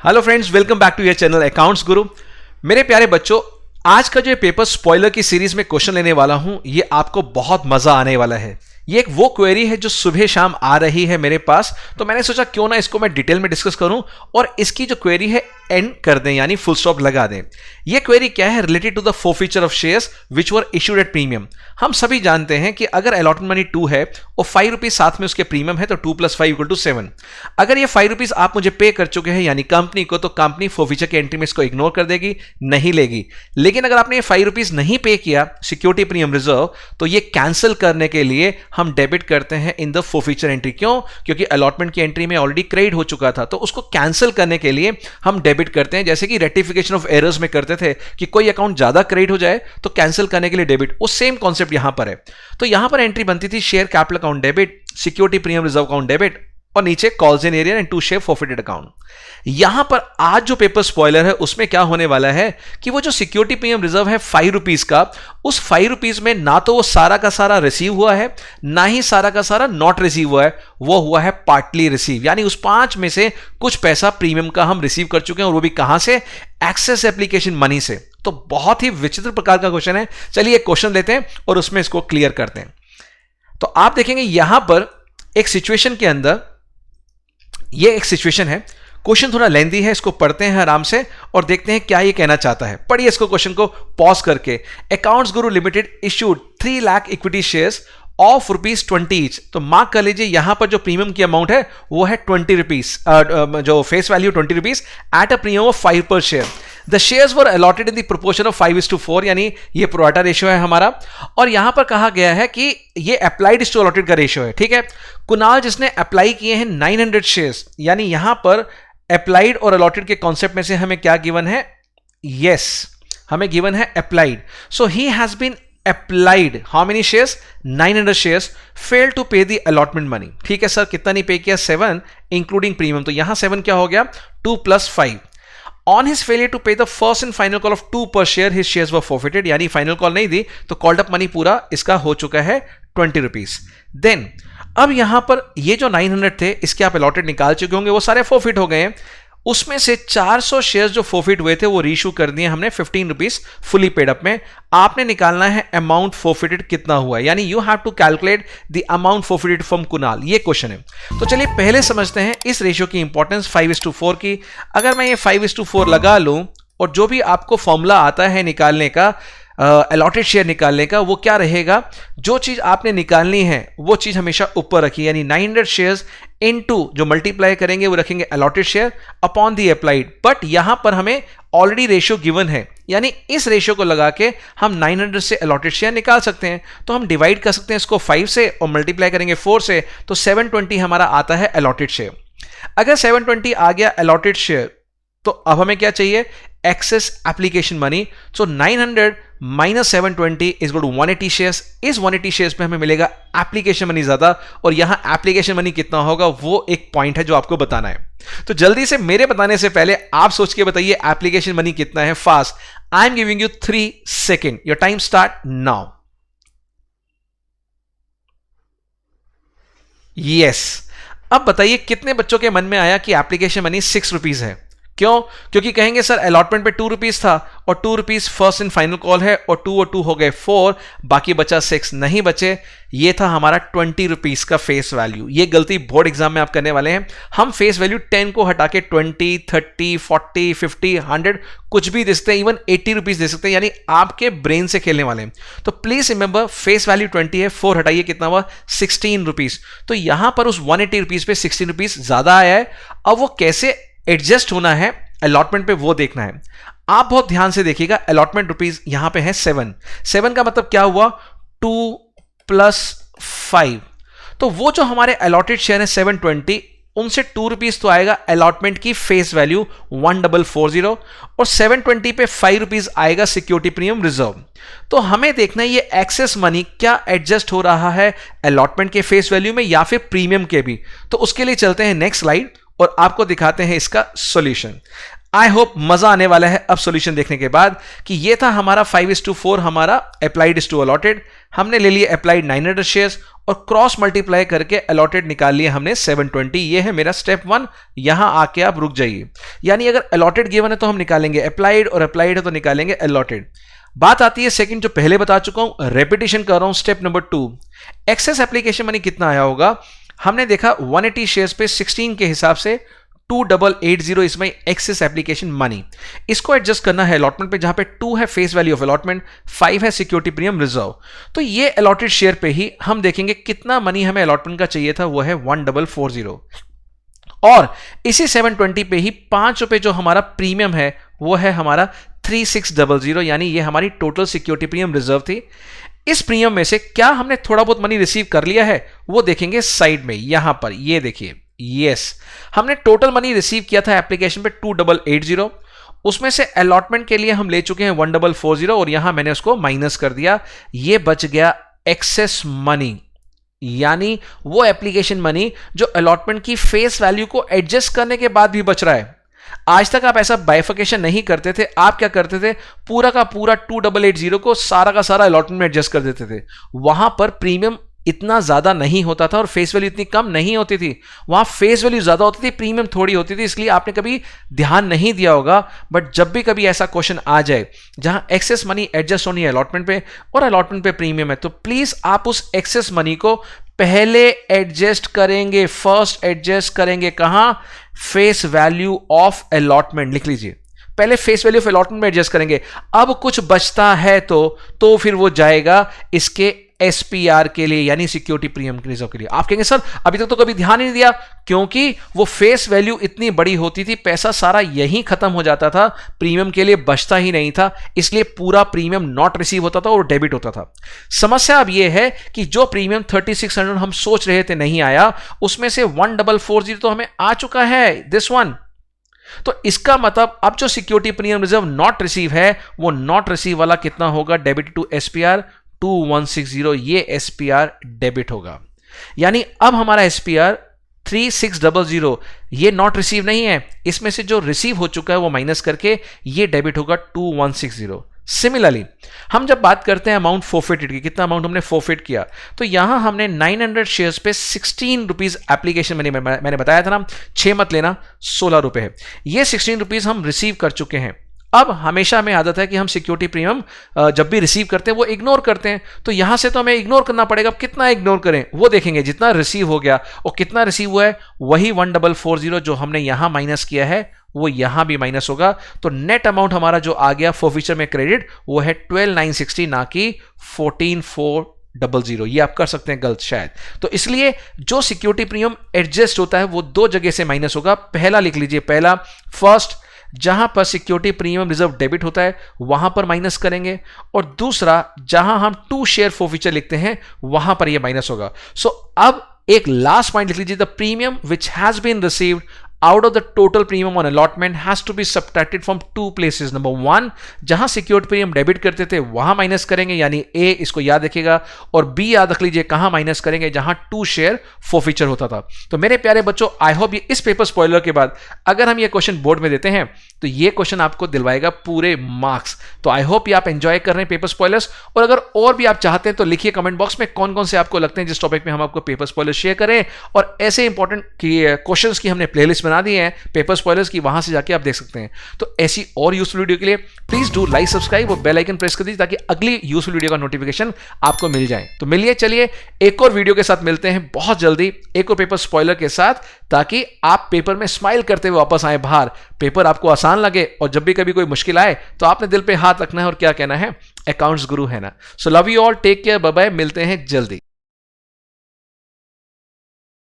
Hello friends, welcome back to your channel accounts Guru. मेरे प्यारे बच्चों, आज का जो पेपर स्पॉइलर की सीरीज में क्वेश्चन लेने वाला हूं, ये आपको बहुत मजा आने वाला है। ये एक वो क्वेरी है जो सुबह शाम आ रही है मेरे पास, तो मैंने सोचा क्यों ना इसको मैं डिटेल में डिस्कस करूं और इसकी जो क्वेरी है एंड कर दें, यानी फुल स्टॉप लगा दें। ये क्वेरी क्या है? Related to the forfeiture of shares which were issued at premium. हम सभी जानते हैं कि अगर अलॉटमेंट मनी 2 है और 5 रुपीज साथ में उसके प्रीमियम है, तो 2 + 5 = 7। अगर ये 5 रुपीज आप मुझे पे कर चुके हैं यानी कंपनी को, तो कंपनी फोरफीचर के एंट्री में इसको इग्नोर कर देगी, नहीं लेगी। लेकिन अगर आपने ये 5 रुपीज नहीं पे किया सिक्योरिटी प्रीमियम रिजर्व, तो ये कैंसिल करने के लिए हम डेबिट करते हैं इन द फोरफीचर एंट्री। क्यों? क्योंकि अलॉटमेंट की एंट्री में ऑलरेडी क्रेडिट हो चुका था, तो उसको कैंसिल करने के लिए हम डेबिट करते हैं। जैसे कि रेक्टिफिकेशन ऑफ एरर्स में करते थे कि कोई अकाउंट ज्यादा क्रेडिट हो जाए तो कैंसिल करने के लिए डेबिट, उस सेम कॉन्सेप्ट यहां पर है। तो यहां पर एंट्री बनती थी share capital account debit, securities premium reserve account debit और नीचे calls in arrear and to share forfeited account. यहां पर आज जो पेपर स्पॉइलर है उसमें क्या होने वाला है कि वो जो सिक्योरिटी प्रीमियम रिजर्व है 5 रुपीज का, उस 5 रुपीज में ना तो वो सारा का सारा रिसीव हुआ है, ना ही सारा का सारा नॉट रिसीव हुआ है, वो हुआ है पार्टली रिसीव। यानी उस 5 में से कुछ पैसा प्रीमियम का हम रिसीव कर चुके हैं, और वो भी कहां से? एक्सेस एप्लीकेशन मनी से। तो बहुत ही विचित्र प्रकार का क्वेश्चन है। चलिए एक क्वेश्चन लेते हैं और उसमें इसको क्लियर करते हैं। तो आप देखेंगे यहां पर एक सिचुएशन के अंदर, ये एक सिचुएशन है, क्वेश्चन थोड़ा लेंदी है, इसको पढ़ते हैं आराम से और देखते हैं क्या ये कहना चाहता है। पढ़िए इसको, क्वेश्चन को पॉज करके। Accounts Guru limited issued 3 lakh equity shares of ₹20 each. तो मार्क कर लीजिए यहां पर जो प्रीमियम की अमाउंट है वो है 20 रुपीज, जो face value 20 rupees at a premium of 5 पर share. The shares were allotted in the proportion of 5:4, यानी ये प्रोराटा रेशियो है हमारा। और यहां पर कहा गया है कि ये अप्लाइड टू अलॉटेड का रेशियो है, ठीक है। कुणाल जिसने अप्लाई किए हैं 900 शेयर्स, यानी यहां पर अप्लाइड और अलॉटेड के कॉन्सेप्ट में से हमें क्या गिवन है? यस, हमें गिवन है applied. So he has been applied how many shares? 900 shares, failed to pay the allotment money। ठीक है सर, कितना नहीं पे किया? 7 इंक्लूडिंग प्रीमियम। तो यहां 7 क्या हो गया? 2 + 5। On his failure to pay the first and final call of 2 per share, his shares were forfeited। यानी फाइनल कॉल नहीं दी तो कॉल्ड अप मनी पूरा इसका हो चुका है 20 रुपीज। देन अब यहां पर ये जो 900 थे इसके आप अलॉटेड निकाल चुके होंगे, वो सारे फॉरफिट हो गए हैं। उसमें से 400 शेयर्स जो फॉरफिट हुए थे वो रीइश्यू कर दिए हमने 15 रुपीज फुली पेड अप में। आपने निकालना है अमाउंट फॉरफिटेड कितना हुआ है, यानी you have to calculate the amount forfeited from Kunal. ये क्वेश्चन है। तो चलिए पहले समझते हैं इस रेशियो की इंपॉर्टेंस 5:4 की। अगर मैं ये 5:4 लगा लूं और जो भी आपको फॉर्मूला आता है निकालने का, अलॉटेड शेयर निकालने का, वो क्या रहेगा? जो चीज आपने निकालनी है वो चीज हमेशा ऊपर रखिए, यानी 900 शेयर्स इनटू जो मल्टीप्लाई करेंगे वो रखेंगे allotted share upon the applied. But यहां पर हमें ऑलरेडी रेशियो गिवन है, यानी इस रेशियो को लगा के हम 900 से अलॉटेड शेयर निकाल सकते हैं। तो हम डिवाइड कर सकते हैं इसको 5 से और मल्टीप्लाई करेंगे 4 से, तो 720 हमारा आता है अलॉटेड शेयर। अगर 720 आ गया अलॉटेड शेयर, तो अब हमें क्या चाहिए? Excess application money. So 900 - 720 is equal to 180 shares. इस 180 शेयर्स पे हमें मिलेगा एप्लीकेशन मनी ज्यादा, और यहां एप्लीकेशन मनी कितना होगा वो एक पॉइंट है जो आपको बताना है। तो जल्दी से मेरे बताने से पहले आप सोच के बताइए एप्लीकेशन मनी कितना है, fast. I am giving you 3 second, your time start now. Yes, अब बताइए कितने बच्चों के मन में आया कि एप्लीकेशन मनी 6 रुपीज है? क्यों? क्योंकि कहेंगे सर अलॉटमेंट पे 2 रुपीज था और 2 rupees first and final call है, और 2 और 2 हो गए 4, बाकी बचा 6। नहीं बचे, ये था हमारा 20 रुपीज का फेस वैल्यू। ये गलती बोर्ड एग्जाम में आप करने वाले हैं। हम फेस वैल्यू 10 को हटा के 20, 30, 40, 50, 100 कुछ भी दे सकते हैं, इवन 80 रुपीज दे सकते हैं, यानी आपके ब्रेन से खेलने वाले हैं। तो प्लीज रिमेंबर फेस वैल्यू 20 है, 4 हटाइए कितना हुआ? 16 रुपीज। तो यहां पर उस 180 रुपीज पे 16 रुपीज ज्यादा आया है। अब वो कैसे एडजस्ट होना है अलॉटमेंट पे वो देखना है। आप बहुत ध्यान से देखिएगा, अलॉटमेंट रुपीज यहां पे है 7 का मतलब क्या हुआ? 2 + 5। तो वो जो हमारे अलॉटेड शेयर है 720, उनसे 2 रुपीज तो आएगा अलॉटमेंट की फेस वैल्यू 1440, और 720 पे 5 रुपीज आएगा सिक्योरिटी प्रीमियम रिजर्व। तो हमें देखना है ये एक्सेस मनी क्या एडजस्ट हो रहा है अलॉटमेंट के फेस वैल्यू में या फिर प्रीमियम के भी। तो उसके लिए चलते हैं नेक्स्ट स्लाइड और आपको दिखाते हैं इसका सॉल्यूशन। आई होप मजा आने वाला है अब सॉल्यूशन देखने के बाद कि ये था हमारा 5:4 हमारा अप्लाइड इज टू अलॉटेड। हमने ले लिए अप्लाइड 900 शेयर्स और क्रॉस मल्टीप्लाई करके अलॉटेड निकाल लिए हमने 720। ये है मेरा स्टेप 1। यहां आके आप रुक जाइए, यानी अगर अलॉटेड गिवन है तो हम निकालेंगे अप्लाइड और अप्लाइड है तो निकालेंगे अलॉटेड। बात आती है सेकंड, जो पहले बता चुका हूं, रेपिटेशन कर रहा हूं। Step number 2, excess application money कितना आया होगा। हमने देखा 180 शेयर्स पे 16 के हिसाब से 2880 इसमें एक्सेस एप्लीकेशन मनी। इसको एडजस्ट करना है अलॉटमेंट पे, जहां पे 2 है फेस वैल्यू ऑफ अलॉटमेंट, 5 है सिक्योरिटी प्रीमियम रिजर्व। तो ये अलॉटेड शेयर पे ही हम देखेंगे कितना मनी हमें अलॉटमेंट का चाहिए था, वो है 1440। और इसी 720 पे ही 5 रुपए जो हमारा प्रीमियम है वो है हमारा 3600, यानी ये हमारी टोटल सिक्योरिटी प्रीमियम रिजर्व थी। इस प्रीमियम में से क्या हमने थोड़ा बहुत मनी रिसीव कर लिया है वो देखेंगे साइड में। यहां पर ये देखिए, यस हमने टोटल मनी रिसीव किया था एप्लीकेशन पे 2880। उसमें से अलॉटमेंट के लिए हम ले चुके हैं 1440 और यहां मैंने उसको माइनस कर दिया। ये बच गया एक्सेस मनी, यानी वो एप्लीकेशन मनी जो अलॉटमेंट की फेस वैल्यू को एडजस्ट करने के बाद भी बच रहा है। आज तक आप ऐसा बाइफिकेशन नहीं करते थे। आप क्या करते थे, पूरा का पूरा 2880 को सारा का सारा अलॉटमेंट में एडजस्ट कर देते थे। वहां पर प्रीमियम इतना ज्यादा नहीं होता था और फेस वैल्यू इतनी कम नहीं होती थी। वहां फेस वैल्यू ज्यादा होती थी, प्रीमियम थोड़ी होती थी, इसलिए आपने कभी ध्यान नहीं दिया होगा। बट जब भी कभी ऐसा क्वेश्चन आ जाए जहां एक्सेस मनी एडजस्ट होनी है अलॉटमेंट पे और अलॉटमेंट पे प्रीमियम है, तो प्लीज आप उस एक्सेस मनी को पहले एडजस्ट करेंगे। फर्स्ट एडजस्ट करेंगे कहां, फेस वैल्यू ऑफ अलॉटमेंट लिख लीजिए। पहले फेस वैल्यू ऑफ अलॉटमेंट में एडजस्ट करेंगे। अब कुछ बचता है तो फिर वो जाएगा इसके एसपीआर के लिए, यानी सिक्योरिटी प्रीमियम रिजर्व के लिए। आप कहेंगे सर अभी तक तो कभी ध्यान ही नहीं दिया, क्योंकि वो फेस वैल्यू इतनी बड़ी होती थी, पैसा सारा यहीं खत्म हो जाता था, प्रीमियम के लिए बचता ही नहीं था, इसलिए पूरा प्रीमियम नॉट रिसीव होता था और डेबिट होता था। समस्या अब यह है कि जो प्रीमियम 3600 हम सोच रहे थे नहीं आया, उसमें से 1440 तो हमें आ चुका है, दिस वन। तो इसका मतलब अब जो security premium reserve not receive है, वो नॉट रिसीव वाला कितना होगा, डेबिट टू एसपीआर 2160, ये एसपीआर डेबिट होगा। यानी अब हमारा एसपीआर 3600 ये नॉट रिसीव नहीं है, इसमें से जो रिसीव हो चुका है वो माइनस करके ये डेबिट होगा 2160। सिमिलरली हम जब बात करते हैं अमाउंट फोरफिटेड की, कितना अमाउंट हमने फोरफिट किया, तो यहां हमने 900 शेयर्स पे 16 रुपीज एप्लीकेशन मैंने बताया था ना, 6 मत लेना, 16 रुपए है। ये 16 रुपीज हम रिसीव कर चुके हैं। अब हमेशा हमें आदत है कि हम सिक्योरिटी प्रीमियम जब भी रिसीव करते हैं वो इग्नोर करते हैं, तो यहां से तो हमें इग्नोर करना पड़ेगा। अब कितना इग्नोर करें वो देखेंगे, जितना रिसीव हो गया और कितना रिसीव हुआ है वही 1440 जो हमने यहां माइनस किया है वो यहां भी माइनस होगा। तो नेट अमाउंट हमारा जो आ गया फोरफिचर में क्रेडिट वो है 12960, ना कि 14400। ये आप कर सकते हैं गलत शायद। तो इसलिए जो सिक्योरिटी प्रीमियम एडजस्ट होता है वो दो जगह से माइनस होगा। पहला लिख लीजिए, पहला फर्स्ट जहां पर सिक्योरिटी प्रीमियम रिजर्व डेबिट होता है वहां पर माइनस करेंगे, और दूसरा जहां हम 2 शेयर फोरफिचर लिखते हैं वहां पर यह माइनस होगा। सो अब एक लास्ट पॉइंट लिख लीजिए, the premium which has been received out of the total premium on allotment has to be subtracted from 2 places. Number 1, जहां सिक्योर्ड प्रीमियम डेबिट करते थे वहां माइनस करेंगे, यानी A इसको याद रखिएगा, और B याद रख लीजिए कहां माइनस करेंगे, जहां 2 शेयर फोरफिचर होता था। तो मेरे प्यारे बच्चों, आई होप ये इस पेपर स्पॉइलर के बाद अगर हम ये क्वेश्चन बोर्ड में देते हैं तो ये क्वेश्चन आपको दिलवाएगा पूरे मार्क्स। तो आई होप ये आप एंजॉय कर रहे हैं पेपर स्पॉयलर्स, और अगर और भी आप चाहते हैं तो लिखिए कमेंट बॉक्स में कौन कौन से आपको लगते हैं जिस टॉपिक में हम आपको पेपर स्पॉयलर शेयर करें। और ऐसे इंपॉर्टेंट क्वेश्चंस की हमने प्लेलिस्ट बना दी है पेपर स्पॉयलर्स की, वहां से जाके आप देख सकते हैं। तो ऐसी और यूजफुल वीडियो के लिए प्लीज डू लाइक, सब्सक्राइब और बेल आइकन प्रेस कर दीजिए ताकि अगली यूजफुल वीडियो का नोटिफिकेशन आपको मिल जाए। तो मिलिए, चलिए एक और वीडियो के साथ मिलते हैं बहुत जल्दी, एक और पेपर स्पॉयलर के साथ, ताकि आप पेपर में स्माइल करते हुए वापस आए बाहर, पेपर आपको आसान लगे, और जब भी कभी कोई मुश्किल आए तो आपने दिल पे हाथ रखना है और क्या कहना है, अकाउंट्स गुरु है ना। So love you all, take care, bye bye, मिलते हैं जल्दी।